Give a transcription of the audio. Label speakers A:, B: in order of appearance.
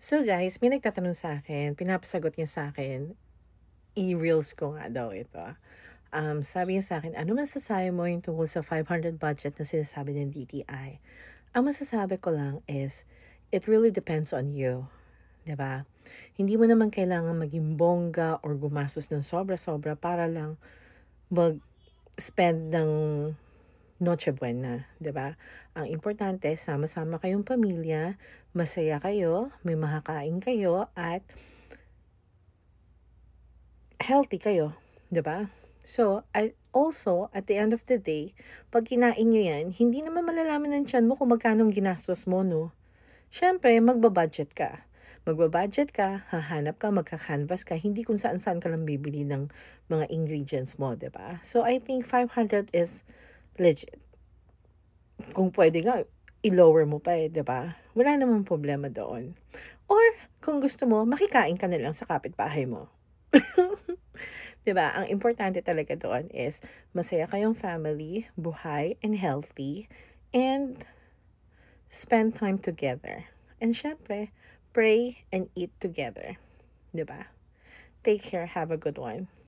A: So guys, may nagtatanong sa akin, pinapasagot niya sa akin, i-reels ko nga daw ito. Sabi niya sa akin, ano masasabi mo yung tungkol sa 500 budget na sinasabi ng DTI? Ang masasabi ko lang is, it really depends on you. 'Di ba? Hindi mo naman kailangan maging bongga or gumastos ng sobra-sobra para lang mag-spend ng Noche Buena, 'di ba? Ang importante, sama-sama kayong pamilya, masaya kayo, may makakain kayo, at healthy kayo, 'di ba? So, also, at the end of the day, pag kinain nyo yan, hindi naman malalaman ng tiyan mo kung magkano ginastos mo, no? Siyempre, magbabudget ka. Magbabudget ka, hahanap ka, magka-canvas ka, hindi kung saan-saan ka lang bibili ng mga ingredients mo, 'di ba? So, I think 500 is legit. Kung pwede nga, i-lower mo pa 'di ba? Wala namang problema doon. Or, kung gusto mo, makikain ka na lang sa kapitbahay mo. 'Di ba? Ang importante talaga doon is masaya kayong family, buhay, and healthy, and spend time together. And syempre, pray and eat together. 'Di ba? Take care, have a good one.